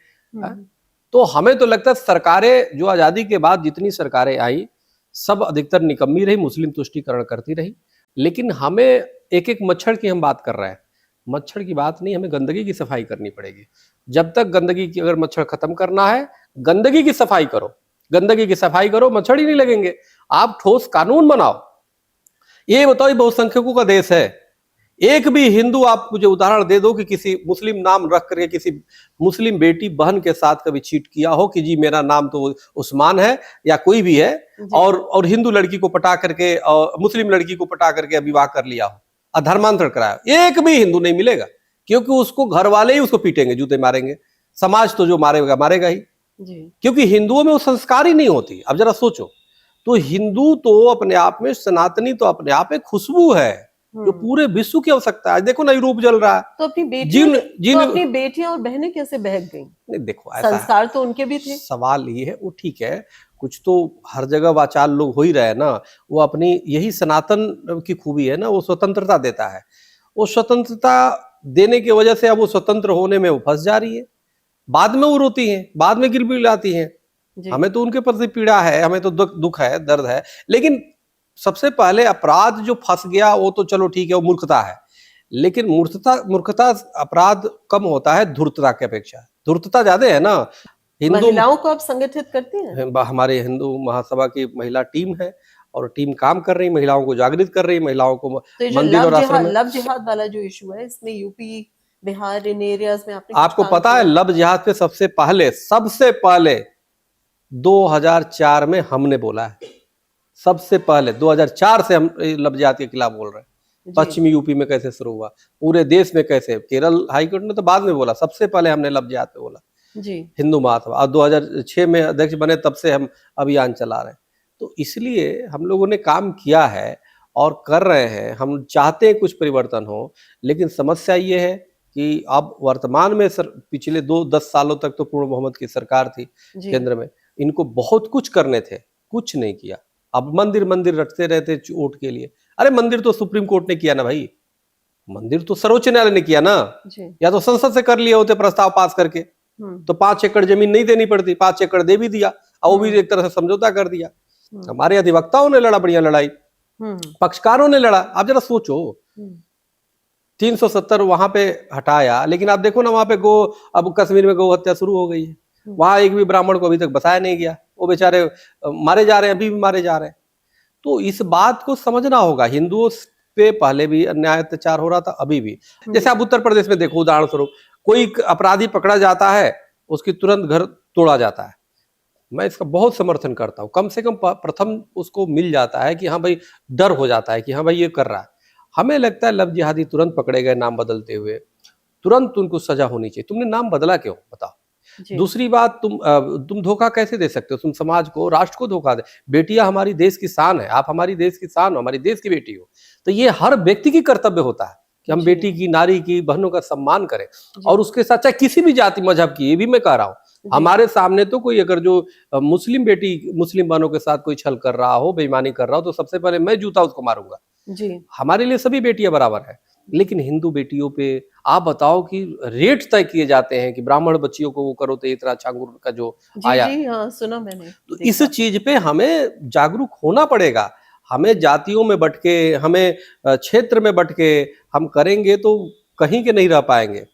तो हमें तो लगता है सरकारें जो आजादी के बाद जितनी सरकारें आई, सब अधिकतर निकम्मी रही, मुस्लिम तुष्टीकरण करती रही। लेकिन हमें एक एक मच्छर की हम बात कर रहे हैं, मच्छर की बात नहीं, हमें गंदगी की सफाई करनी पड़ेगी। जब तक गंदगी की, अगर मच्छर खत्म करना है, गंदगी की सफाई करो, गंदगी की सफाई करो, मच्छर ही नहीं लगेंगे। आप ठोस कानून बनाओ। ये बताओ, ये बहुसंख्यकों का देश है, एक भी हिंदू आप मुझे उदाहरण दे दो कि किसी मुस्लिम नाम रख करके किसी मुस्लिम बेटी बहन के साथ कभी चीट किया हो कि जी मेरा नाम तो उस्मान है या कोई भी है, और हिंदू लड़की को पटा करके और मुस्लिम लड़की को पटा करके विवाह कर लिया हो, अधर्मांतरण कराया, एक भी हिंदू नहीं मिलेगा, क्योंकि उसको घर वाले ही उसको पीटेंगे, जूते मारेंगे, समाज तो जो मारेगा मारेगा ही, क्योंकि हिंदुओं में वो संस्कार ही नहीं होती। अब जरा सोचो, तो हिंदू तो अपने आप में, सनातनी तो अपने आप में खुशबू है जो पूरे विश्व की आवश्यकता है। देखो ना, यूरोप जल रहा है, तो अपनी बेटियां और बहनें कैसे बहक गईं? नहीं देखो, ऐसा संस्कार तो उनके भी थे। सवाल ये है, वो ठीक है, कुछ तो हर जगह वाचाल लोग हो ही रहे हैं ना, वो अपनी, यही सनातन की खूबी है ना, वो स्वतंत्रता देता है। वो स्वतंत्रता देने की वजह से अब वो स्वतंत्र होने में वो फंस जा रही है, बाद में वो रोती हैं, बाद में गिड़गिड़ाती हैं। हमें तो उनके प्रति पीड़ा है, हमें तो दुख है, दर्द है, लेकिन सबसे पहले अपराध जो फंस गया वो तो चलो ठीक है, वो मूर्खता है, लेकिन मूर्खता अपराध कम होता है धूर्तता की अपेक्षा, धूर्तता ज्यादा है ना। महिलाओं को आप संगठित करते हैं? हमारे हिंदू महासभा की महिला टीम है, और टीम काम कर रही, महिलाओं को जागृत कर रही, महिलाओं को तो मंदिर और आश्रम में। लव जिहाद वाला जो इशू है, इसमें यूपी बिहार इन एरियाज में आपने आपको पता है, लव जिहाद पे सबसे पहले 2004 में हमने बोला है, सबसे पहले 2004 से हम लव जिहाद के खिलाफ बोल रहे हैं। पश्चिमी यूपी में कैसे शुरू हुआ, पूरे देश में कैसे, केरल हाईकोर्ट ने तो बाद में बोला, सबसे पहले हमने लव जिहाद पे बोला जी, हिंदू महासभा। और 2006 में अध्यक्ष बने, तब से हम अभियान चला रहे हैं। तो इसलिए हम लोगों ने काम किया है और कर रहे हैं, हम चाहते हैं कुछ परिवर्तन हो, लेकिन समस्या ये है कि अब वर्तमान में पिछले 10 सालों तक तो पूर्ण बहुमत की सरकार थी केंद्र में, इनको बहुत कुछ करने थे, कुछ नहीं किया। अब मंदिर रटते रहते वोट के लिए। अरे मंदिर तो सुप्रीम कोर्ट ने किया ना भाई, मंदिर तो सर्वोच्च न्यायालय ने किया ना, या तो संसद से कर लिए होते प्रस्ताव पास करके, तो 5 एकड़ जमीन नहीं देनी पड़ती, 5 एकड़ दे भी दिया, और वो भी एक तरह से समझौता कर दिया। हमारे अधिवक्ताओं ने लड़ा, बढ़िया लड़ाई, पक्षकारों ने लड़ा। आप जरा सोचो, 370 वहां पे हटाया, लेकिन आप देखो ना वहां पे अब कश्मीर में गौ हत्या शुरू हो गई है, वहां एक भी ब्राह्मण को अभी तक बसाया नहीं गया, वो बेचारे मारे जा रहे हैं, अभी भी मारे जा रहे हैं। तो इस बात को समझना होगा, हिंदुओं पे पहले भी अन्याय अत्याचार हो रहा था, अभी भी। जैसे आप उत्तर प्रदेश में देखो, उदाहरण स्वरूप, कोई अपराधी पकड़ा जाता है, उसकी तुरंत घर तोड़ा जाता है। मैं इसका बहुत समर्थन करता हूँ, कम से कम प्रथम उसको मिल जाता है कि हाँ भाई, डर हो जाता है कि हाँ भाई ये कर रहा है। हमें लगता है लव जिहादी तुरंत पकड़े गए नाम बदलते हुए, तुरंत उनको सजा होनी चाहिए। तुमने नाम बदला क्यों, बताओ? जी। दूसरी बात, तुम धोखा कैसे दे सकते हो? तुम समाज को, राष्ट्र को धोखा दे। बेटियां हमारी देश की शान है, आप हमारी देश की शान हो, हमारी देश की बेटी हो। तो ये हर व्यक्ति की कर्तव्य होता है कि हम जी। बेटी की, नारी की, बहनों का सम्मान करें। जी। और उसके साथ चाहे किसी भी जाति मजहब की, ये भी मैं कह रहा हूँ, जी। हमारे सामने तो कोई अगर जो मुस्लिम बेटी, मुस्लिम बहनों के साथ कोई छल कर रहा हो, बेईमानी कर रहा हो, तो सबसे पहले मैं जूता उसको मारूंगा। जी। हमारे लिए सभी बेटियां बराबर है। लेकिन हिंदू बेटियों पे आप बताओ कि रेट तय किए जाते हैं कि ब्राह्मण बच्चियों को वो करो तो इतना अच्छा अंगूर का जो जी, आया। जी, हाँ, सुना मैंने, तो इस देखा। चीज पे हमें जागरूक होना पड़ेगा। हमें जातियों में बट के, हमें क्षेत्र में बट के हम करेंगे तो कहीं के नहीं रह पाएंगे।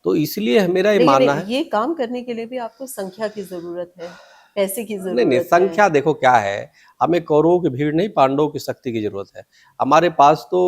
तो इसलिए मेरा ये मानना लेकिन है। ये काम करने के लिए भी आपको संख्या की ज़रूरत है, पैसे की नहीं नहीं, ज़रूरत है। संख्या देखो क्या है, हमें कौरवों की भीड़ नहीं, पांडवों की शक्ति की जरूरत है। हमारे पास तो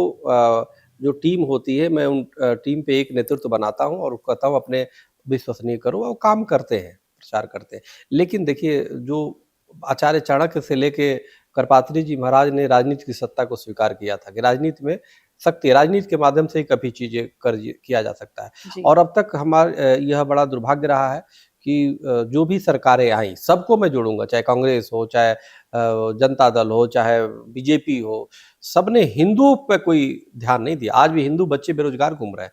जो टीम होती है, मैं उन टीम पे एक नेतृत्व बनाता हूँ और कहता हूँ अपने विश्वसनीय करो, और काम करते हैं, प्रचार करते हैं। लेकिन देखिए, जो आचार्य चाणक्य से लेके करपात्री जी महाराज ने राजनीति की सत्ता को स्वीकार किया था कि राजनीति में शक्ति, राजनीति के माध्यम से ही कभी चीजें किया जा सकता है। जी। और अब तक हमारे यह बड़ा दुर्भाग्य रहा है कि जो भी सरकारें आई, सबको मैं जोड़ूंगा, चाहे कांग्रेस हो, चाहे जनता दल हो, चाहे बीजेपी हो, सबने हिंदुओं पे कोई ध्यान नहीं दिया। आज भी हिंदू बच्चे बेरोजगार घूम रहे हैं।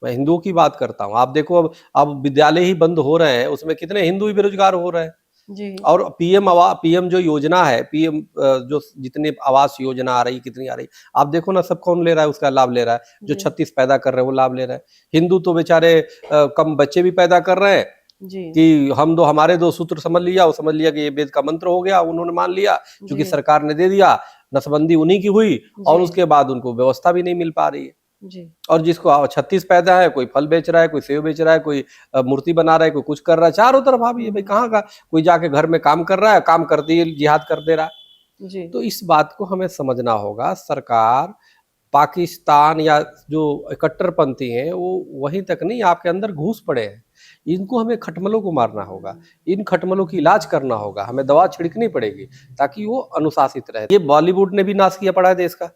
मैं हिंदुओं की बात करता हूँ। आप देखो, अब विद्यालय ही बंद हो रहे हैं, उसमें कितने हिंदू ही बेरोजगार हो रहे हैं। जी। और पीएम जो योजना है, पीएम जो जितने आवास योजना आ रही, कितनी आ रही, आप देखो ना, सब कौन ले रहा है, उसका लाभ ले रहा है। जो जी। 36 पैदा कर रहे हैं वो लाभ ले रहे हैं। हिंदू तो बेचारे कम बच्चे भी पैदा कर रहे हैं जी। कि हमारे दो सूत्र समझ लिया, वो समझ लिया कि ये वेद का मंत्र हो गया, उन्होंने मान लिया, क्योंकि जी। सरकार ने दे दिया, नसबंदी उन्हीं की हुई, और जी। उसके बाद उनको व्यवस्था भी नहीं मिल पा रही है। जी। और जिसको 36 पैदा है, कोई फल बेच रहा है, कोई सेव बेच रहा है, कोई मूर्ति बना रहा है, कोई कुछ कर रहा है, चारों तरफ आप ये भाई कहाँ का, कोई जाके घर में काम कर रहा है, काम करते ही जिहाद कर दे रहा है। जी। तो इस बात को हमें समझना होगा। सरकार पाकिस्तान या जो कट्टरपंथी हैं वो वहीं तक नहीं, आपके अंदर घुस पड़े हैं। इनको हमें खटमलों को मारना होगा, इन खटमलों की इलाज करना होगा, हमें दवा छिड़कनी पड़ेगी ताकि वो अनुशासित रहे। ये बॉलीवुड ने भी नाश किया पड़ा है देश का।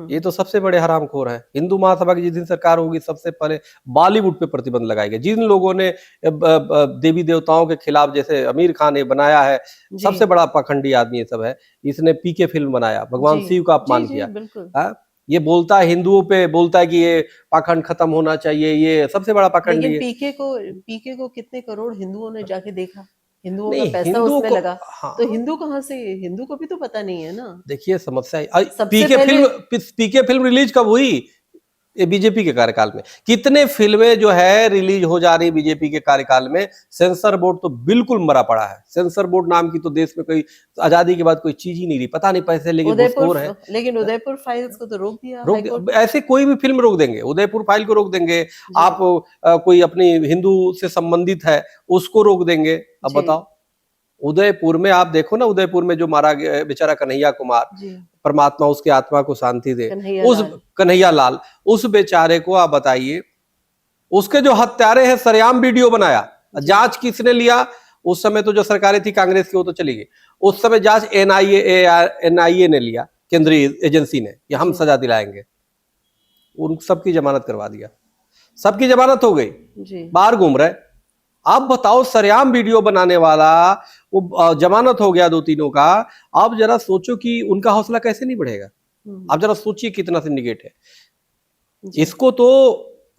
ये तो सबसे बड़े हरामखोर हैं। हिंदू महासभा की जिस दिन सरकार होगी, सबसे पहले बॉलीवुड पे प्रतिबंध लगाएगा। जिन लोगों ने देवी देवताओं के खिलाफ, जैसे आमिर खान ने बनाया है, जी। सबसे बड़ा पाखंडी आदमी ये सब है। इसने पीके फिल्म बनाया, भगवान जी। शिव का जी, अपमान जी, किया। बिल्कुल। ये बोलता है हिंदुओं पे, बोलता है कि ये पाखंड खत्म होना चाहिए, ये सबसे बड़ा पाखंडी लेकिन है। पीके को कितने करोड़ हिंदुओं ने जाके देखा, हिंदुओं का नहीं, पैसा हिंदुओं उसमें को, लगा, हाँ, तो हिंदू कहाँ से, हिंदू को भी तो पता नहीं है ना। देखिए समस्या सबसे पहले पीके फिल्म रिलीज कब हुई? ये बीजेपी के कार्यकाल में। कितने फिल्में जो है रिलीज हो जा रही बीजेपी के कार्यकाल में। सेंसर बोर्ड तो बिल्कुल मरा पड़ा है। सेंसर बोर्ड नाम की तो देश में कोई आजादी के बाद कोई चीज ही नहीं रही। पता नहीं पैसे लेके घुसखोर है। लेकिन उदयपुर फाइल्स को तो रोक दिया रोक हाईकोर्ट। ऐसे कोई भी फिल्म रोक देंगे, उदयपुर फाइल को रोक देंगे। आप कोई अपनी हिंदू से संबंधित है उसको रोक देंगे। अब जी। बताओ, उदयपुर में आप देखो ना, उदयपुर में जो मारा गया बेचारा कन्हैया कुमार, जी। परमात्मा उसकी आत्मा को शांति दे, उस कन्हैयालाल। कन्हैया लाल, उस बेचारे को आप बताइए, उसके जो हत्यारे हैं, सरेआम वीडियो बनाया। जांच किसने लिया? उस समय तो जो सरकारें थी कांग्रेस की वो तो चली गई। उस समय जांच एनआईए ने लिया, केंद्रीय एजेंसी ने, कि हम सजा दिलाएंगे। उन सबकी जमानत करवा दिया, सबकी जमानत हो गई, जी। बाहर घूम रहे। आप बताओ, सरेआम वीडियो बनाने वाला वो जमानत हो गया 2-3 का। आप जरा सोचो कि उनका हौसला कैसे नहीं बढ़ेगा। आप जरा सोचिए कितना सिंडिकेट है। इसको तो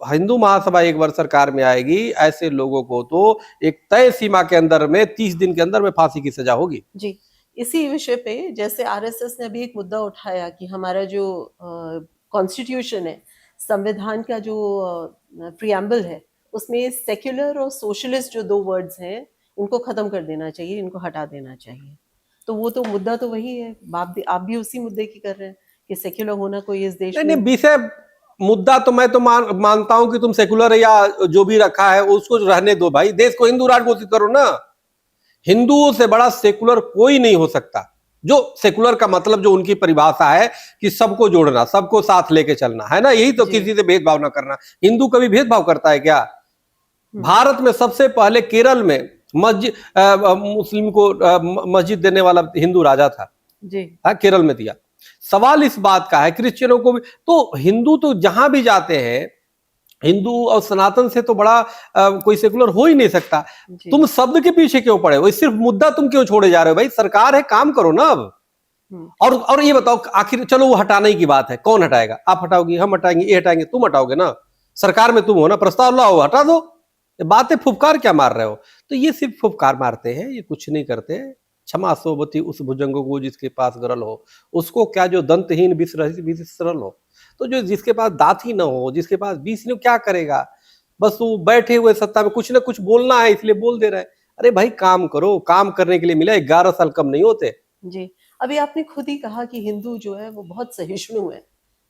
हिंदू महासभा एक बार सरकार में आएगी, ऐसे लोगों को तो एक तय सीमा के अंदर में 30 दिन के अंदर में फांसी की सजा होगी। जी। इसी विषय पे जैसे आरएसएस ने अभी एक मुद्दा उठाया कि हमारा जो कॉन्स्टिट्यूशन है, संविधान का जो प्रियम्बल है, उसमें सेक्युलर और सोशलिस्ट जो 2 वर्ड्स हैं, उनको खत्म कर देना चाहिए, इनको हटा देना चाहिए। तो वो तो मुद्दा तो वही है। आप भी उसी मुद्दे की कर रहे हैं कि सेक्युलर होना कोई इस देश में। नहीं, विषय मुद्दा तो मैं तो मानता हूं कि तुम सेकुलर या जो भी रखा है उसको रहने दो भाई। देश को हिंदू राष्ट्र घोषित करो ना। हिंदुओं से बड़ा सेकुलर कोई नहीं हो सकता। जो सेकुलर का मतलब जो उनकी परिभाषा है कि सबको जोड़ना, सबको साथ लेके चलना, है ना, यही तो, किसी से भेदभाव ना करना। हिंदू कभी भेदभाव करता है क्या? भारत में सबसे पहले केरल में मस्जिद, मुस्लिम को मस्जिद देने वाला हिंदू राजा था जी। केरल में दिया। सवाल इस बात का है, क्रिश्चियनों को भी तो, हिंदू तो जहां भी जाते हैं हिंदू और सनातन से तो बड़ा कोई सेकुलर हो ही नहीं सकता। जी। तुम शब्द के पीछे क्यों पड़े हो? सिर्फ मुद्दा तुम क्यों छोड़े जा रहे हो? भाई सरकार है, काम करो ना अब। और ये बताओ, आखिर चलो वो हटाने की बात है, कौन हटाएगा? आप हटाओगे, हम हटाएंगे, ये हटाएंगे, तुम हटाओगे ना, सरकार में तुम हो ना, प्रस्ताव लाओ, हटा दो। ये बातें फुफकार क्या मार रहे हो? तो ये सिर्फ फुफकार मारते हैं, ये कुछ नहीं करते। क्षमा सोबती उस भुजंगों को जिसके पास गरल हो, उसको क्या जो दंतहीन विसरल हो। तो जो जिसके पास दांत ही ना हो, जिसके पास बीस नहीं हो, क्या करेगा? बस वो बैठे हुए सत्ता में कुछ ना कुछ बोलना है इसलिए बोल दे रहे हैं। अरे भाई काम करो, काम करने के लिए मिला 11 साल कम नहीं होते। जी। अभी आपने खुद ही कहा कि हिंदू जो है वो बहुत सहिष्णु है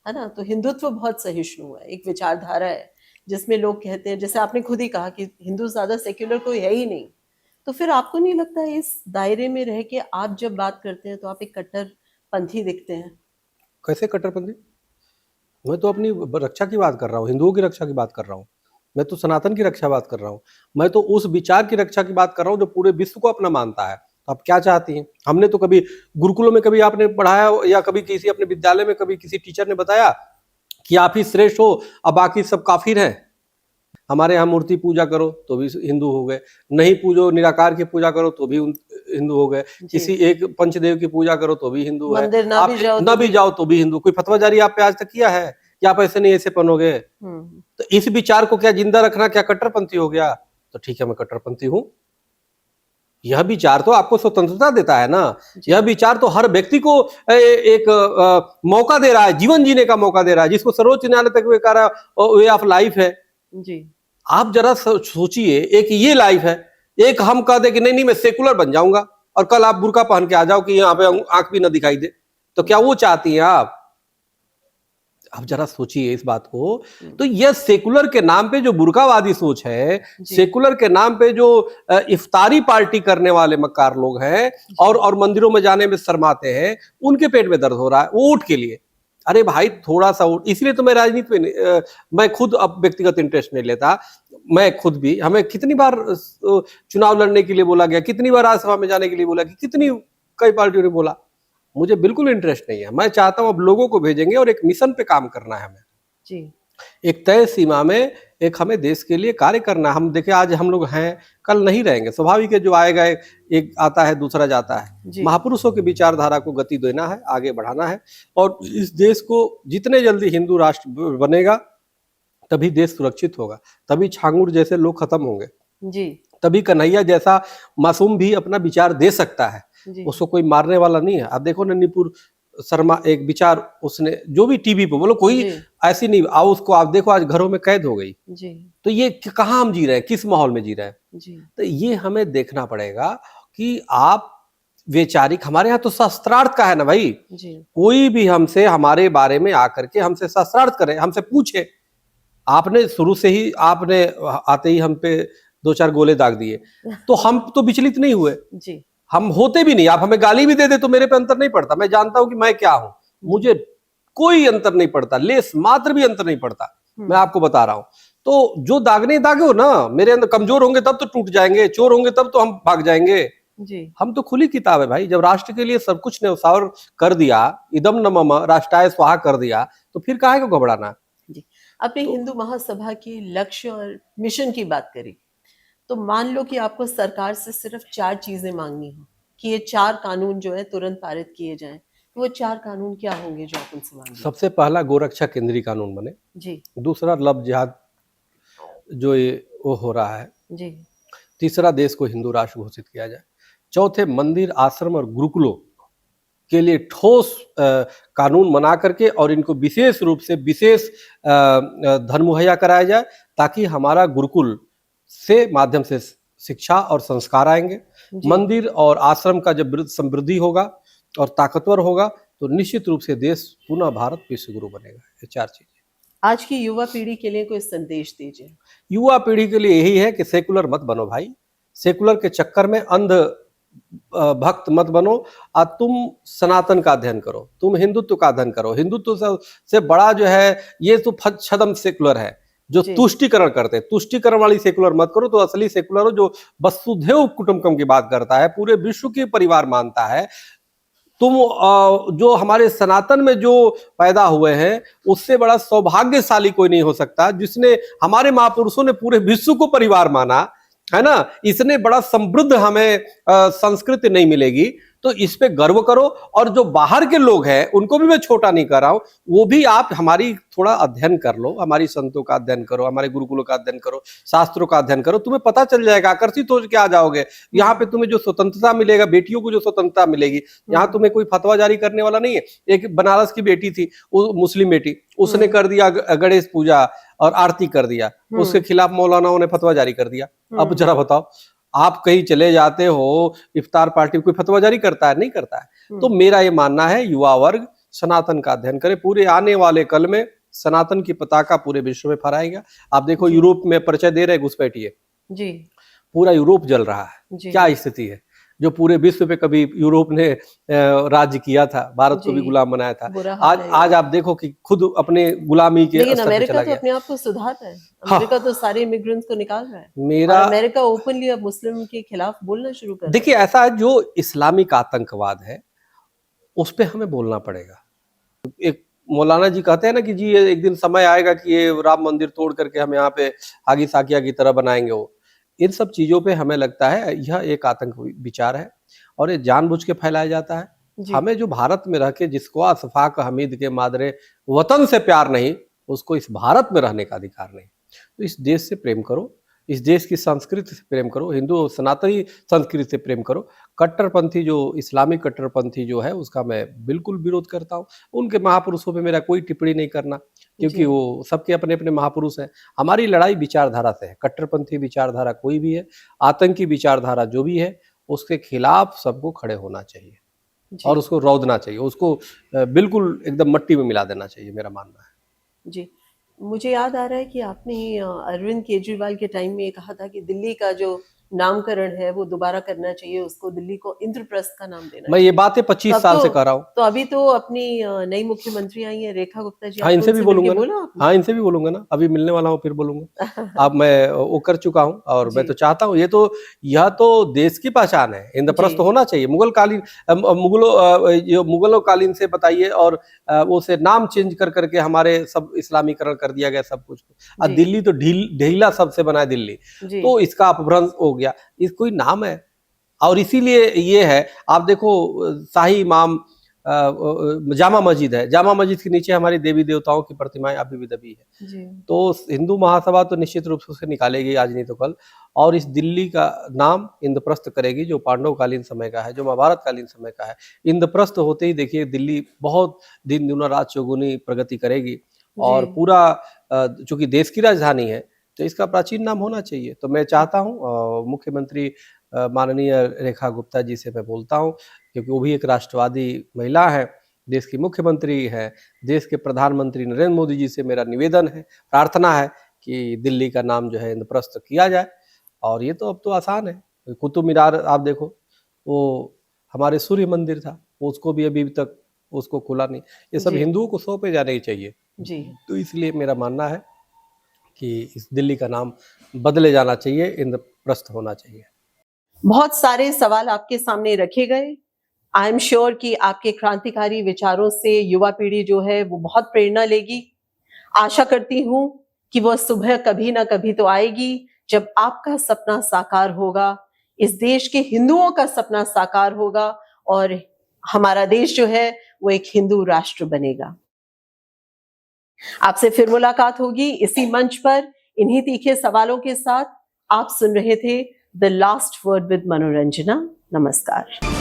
ना? तो हिंदुत्व बहुत सहिष्णु है, एक विचारधारा है जिसमें लोग कहते हैं, जैसे आपने खुद ही कहा कि हिंदू ज्यादा सेक्युलर कोई है ही नहीं। तो फिर आपको नहीं लगता इस दायरे में रह के आप जब बात करते हैं तो आप एक कट्टरपंथी दिखते हैं? कैसे कट्टरपंथी? मैं तो अपनी रक्षा की बात कर रहा हूँ, हिंदुओं की रक्षा की बात कर रहा हूँ। मैं तो सनातन की रक्षा बात कर रहा हूँ। मैं तो उस विचार की रक्षा की बात कर रहा हूँ जो पूरे विश्व को अपना मानता है। तो आप क्या चाहती हैं? हमने तो कभी गुरुकुलों में कभी आपने पढ़ाया या कभी किसी अपने विद्यालय में कभी किसी टीचर ने बताया कि आप ही श्रेष्ठ हो और बाकी सब काफिर हैं? हमारे यहाँ मूर्ति पूजा करो तो भी हिंदू हो गए, नहीं पूजो निराकार की पूजा करो तो भी हिंदू हो गए, किसी एक पंचदेव की पूजा करो तो भी हिंदू है, मंदिर ना आप भी जाओ न भी जाओ तो भी हिंदू। कोई फतवा जारी आप पे आज तक किया है कि आप ऐसे नहीं ऐसे पहनोगे? तो इस विचार को क्या जिंदा रखना क्या कट्टरपंथी हो गया? तो ठीक है, मैं कट्टरपंथी हूं। यह विचार तो आपको स्वतंत्रता देता है ना, यह विचार तो हर व्यक्ति को एक मौका दे रहा है, जीवन जीने का मौका दे रहा है, जिसको सर्वोच्च न्यायालय तक वे ऑफ लाइफ है। जी। आप जरा सोचिए, एक ये लाइफ है, एक हम कह दे कि नहीं नहीं मैं सेकुलर बन जाऊंगा और कल आप बुर्का पहन के आ जाओ कि यहाँ पे आंख भी ना दिखाई दे, तो क्या वो चाहती हैं आप? आप जरा सोचिए इस बात को। तो यह सेकुलर के नाम पे जो बुर्कावादी सोच है, सेकुलर के नाम पे जो इफ्तारी पार्टी करने वाले मक्कार लोग हैं और मंदिरों में जाने में शर्माते हैं, उनके पेट में दर्द हो रहा है वोट के लिए। अरे भाई थोड़ा सा वोट, इसलिए तो मैं राजनीति में मैं खुद अब व्यक्तिगत इंटरेस्ट नहीं लेता। मैं खुद भी, हमें कितनी बार चुनाव लड़ने के लिए बोला गया, कितनी बार राज्यसभा में जाने के लिए बोला, कितनी कई पार्टियों ने बोला, मुझे बिल्कुल इंटरेस्ट नहीं है। मैं चाहता हूं अब लोगों को भेजेंगे और एक मिशन पे काम करना है हमें जी। एक तय सीमा में, एक हमें देश के लिए कार्य करना है। हम देखिए आज हम लोग हैं, कल नहीं रहेंगे, स्वाभाविक है, जो आएगा एक आता है दूसरा जाता है। महापुरुषों की विचारधारा को गति देना है, आगे बढ़ाना है और इस देश को जितने जल्दी हिंदू राष्ट्र बनेगा तभी देश सुरक्षित होगा, तभी छांगुर जैसे लोग खत्म होंगे जी। तभी कन्हैया जैसा मासूम भी अपना विचार दे सकता है, उसको कोई मारने वाला नहीं है। आप देखो ना, निपुर शर्मा एक विचार उसने जो भी टीवी पे बोलो, कोई ऐसी नहीं आओ, उसको आप देखो आज घरों में कैद हो गई जी। तो ये कहाँ हम जी रहे हैं, किस माहौल में जी रहे हैं जी। तो ये हमें देखना पड़ेगा कि आप वैचारिक, हमारे यहाँ तो शस्त्रार्थ का है ना भाई जी। कोई भी हमसे हमारे बारे में आकर के हमसे शस्त्रार्थ करे, हमसे पूछे। आपने शुरू से ही आपने आते ही हम पे 2-4 गोले दाग दिए तो हम तो विचलित नहीं हुए जी। हम होते भी नहीं, आप हमें गाली भी दे दे तो मेरे पे अंतर नहीं पड़ता। मैं जानता हूं कि मैं क्या हूं, मुझे कोई अंतर नहीं पड़ता, लेस मात्र भी अंतर नहीं पड़ता। मैं आपको बता रहा हूं। तो जो दागने दागे हो ना, मेरे अंदर कमजोर होंगे तब तो टूट जाएंगे, चोर होंगे तब तो हम भाग जाएंगे जी। हम तो खुली किताब है भाई। जब राष्ट्र के लिए सब कुछ न्यौछावर कर दिया, इदम न मम राष्ट्राय स्वाहा कर दिया, तो फिर काहे को घबराना जी। आपने हिंदू महासभा की लक्ष्य और मिशन की बात करी, तो मान लो कि आपको सरकार से सिर्फ 4 चीजें मांगनी हो कि ये 4 कानून जो है तुरंत पारित किए जाएं, तो वो 4 कानून क्या होंगे जो आप उनसे मांगेंगे? सबसे पहला गोरक्षा केंद्रीय कानून बने जी। दूसरा लव जिहाद जो ये वो हो रहा है जी। तीसरा देश को हिंदू राष्ट्र घोषित किया जाए। चौथे मंदिर आश्रम और गुरुकुलों के लिए ठोस कानून बना करके और इनको विशेष रूप से विशेष धन मुहैया कराया जाए, ताकि हमारा गुरुकुल से माध्यम से शिक्षा और संस्कार आएंगे। मंदिर और आश्रम का जब समृद्धि होगा और ताकतवर होगा तो निश्चित रूप से देश पुनः भारत विश्व गुरु बनेगा। ये 4 चीजें आज की युवा पीढ़ी के लिए कोई संदेश दीजिए। युवा पीढ़ी के लिए यही है कि सेकुलर मत बनो भाई, सेकुलर के चक्कर में अंध भक्त मत बनो और तुम सनातन का अध्ययन करो, तुम हिंदुत्व का अध्ययन करो। हिंदुत्व से बड़ा जो है ये तो छदम सेकुलर है जो तुष्टिकरण करते हैं। तुष्टिकरण वाली सेकुलर मत करो, तो असली सेकुलर हो जो वसुधैव कुटुंबकम की बात करता है, पूरे विश्व के परिवार मानता है। तुम जो हमारे सनातन में जो पैदा हुए हैं उससे बड़ा सौभाग्यशाली कोई नहीं हो सकता, जिसने हमारे महापुरुषों ने पूरे विश्व को परिवार माना है ना, इसने बड़ा समृद्ध हमें संस्कृति नहीं मिलेगी। तो इस पे गर्व करो। और जो बाहर के लोग हैं उनको भी मैं छोटा नहीं कर रहा हूं, वो भी आप हमारी थोड़ा अध्ययन कर लो, हमारी संतों का अध्ययन करो, हमारे गुरुकुलों का अध्ययन करो, शास्त्रों का अध्ययन करो, तुम्हें पता चल जाएगा, आकर्षित हो के आ जाओगे। यहाँ पे तुम्हें जो स्वतंत्रता मिलेगा, बेटियों को जो स्वतंत्रता मिलेगी, यहाँ तुम्हें कोई फतवा जारी करने वाला नहीं है। एक बनारस की बेटी थी, वो मुस्लिम बेटी, उसने कर दिया गणेश पूजा और आरती कर दिया, उसके खिलाफ मौलानाओं ने फतवा जारी कर दिया। अब जरा बताओ, आप कहीं चले जाते हो, इफ्तार पार्टी कोई फतवा जारी करता है? नहीं करता है। तो मेरा ये मानना है, युवा वर्ग सनातन का अध्ययन करे, पूरे आने वाले कल में सनातन की पताका पूरे विश्व में फहराएगा। आप देखो यूरोप में परिचय दे रहे घुसपैठिए जी, पूरा यूरोप जल रहा है, क्या स्थिति है। जो पूरे विश्व पे कभी यूरोप ने राज्य किया था, भारत को भी गुलाम बनाया था, आज आप देखो कि खुद अपने गुलामी के लेकिन अमेरिका तो अपने आप को सुधार रहा है। अमेरिका तो सारे इमिग्रेंट्स को निकाल रहा है। अमेरिका ओपनली अब मुस्लिम के खिलाफ बोलना शुरू कर। देखिए, ऐसा है, जो इस्लामिक आतंकवाद है उस पे हमें बोलना पड़ेगा। एक मौलाना जी कहते हैं ना कि जी एक दिन समय आएगा कि ये राम मंदिर तोड़ करके हम यहाँ पे आगी साकिया की तरह बनाएंगे। वो इन सब चीजों पे हमें लगता है यह एक आतंक विचार है और ये जानबूझ के फैलाया जाता है। हमें जो भारत में रह के, जिसको अशफाक हमीद के मादरे वतन से प्यार नहीं, उसको इस भारत में रहने का अधिकार नहीं। तो इस देश से प्रेम करो, इस देश की संस्कृति से प्रेम करो, हिंदू सनातनी संस्कृति से प्रेम करो। कट्टरपंथी जो इस्लामिक कट्टरपंथी जो है उसका मैं बिल्कुल विरोध करता हूँ। उनके महापुरुषों पे मेरा कोई टिप्पणी नहीं करना, क्योंकि वो सबके अपने अपने महापुरुष हैं। हमारी लड़ाई विचारधारा से है। कट्टरपंथी विचारधारा कोई भी है, आतंकी विचारधारा जो भी है, उसके खिलाफ सबको खड़े होना चाहिए और उसको रौदना चाहिए, उसको बिल्कुल एकदम मट्टी में मिला देना चाहिए, मेरा मानना है। जी, मुझे याद आ रहा है कि आपने अरविंद केजरीवाल के टाइम में कहा था कि दिल्ली का जो नामकरण है वो दोबारा करना चाहिए, उसको दिल्ली को इंद्रप्रस्थ का नाम देना। मैं ये बातें 25 साल से कर रहा हूँ। तो अभी तो अपनी नई मुख्यमंत्री आई है रेखा गुप्ता जी। हाँ, इनसे भी बोलूंगा ना। हाँ, इनसे भी बोलूंगा ना, अभी मिलने वाला हूँ, फिर बोलूंगा। अब मैं वो कर चुका हूँ और मैं तो चाहता हूँ, यह तो देश की पहचान है, इंद्रप्रस्थ होना चाहिए। मुगलों कालीन से बताइए, और उसे नाम चेंज कर करके हमारे सब इस्लामीकरण कर दिया गया सब कुछ। दिल्ली तो ढीला सबसे बना है दिल्ली, तो इसका अपभ्रंश हो गया। इस कोई नाम है, और इसीलिए ये है, आप देखो शाही इमाम जामा मस्जिद है, जामा मस्जिद के नीचे हमारी देवी देवताओं की प्रतिमाएं अभी भी दबी है जी। तो हिंदू महासभा तो निश्चित रूप से उसे निकालेगी आज नहीं तो कल, और इस दिल्ली का नाम इंद्रप्रस्थ करेगी, जो पांडव कालीन समय का है, जो महाभारत कालीन समय का है। इंद्रप्रस्थ होते ही देखिए दिल्ली बहुत दिन दुना रात चौगुनी प्रगति करेगी, और पूरा चूंकि देश की राजधानी है तो इसका प्राचीन नाम होना चाहिए। तो मैं चाहता हूँ मुख्यमंत्री माननीय रेखा गुप्ता जी से मैं बोलता हूँ, क्योंकि वो भी एक राष्ट्रवादी महिला है, देश की मुख्यमंत्री है, देश के प्रधानमंत्री नरेंद्र मोदी जी से मेरा निवेदन है, प्रार्थना है कि दिल्ली का नाम जो है इंद्रप्रस्थ किया जाए। और ये तो अब तो आसान है, कुतुब मीनार आप देखो, वो हमारे सूर्य मंदिर था, उसको भी अभी तक उसको खुला नहीं। ये सब हिंदुओं को सौंपे जाने चाहिए जी। तो इसलिए मेरा मानना है कि इस दिल्ली का नाम बदले जाना चाहिए, इंद्रप्रस्थ होना चाहिए। बहुत सारे सवाल आपके सामने रखे गए। आई एम श्योर कि आपके क्रांतिकारी विचारों से युवा पीढ़ी जो है वो बहुत प्रेरणा लेगी। आशा करती हूं कि वह सुबह कभी ना कभी तो आएगी जब आपका सपना साकार होगा, इस देश के हिंदुओं का सपना साकार होगा, और हमारा देश जो है वो एक हिंदू राष्ट्र बनेगा। आपसे फिर मुलाकात होगी इसी मंच पर इन्हीं तीखे सवालों के साथ। आप सुन रहे थे द लास्ट वर्ड विद मनोरंजना। नमस्कार।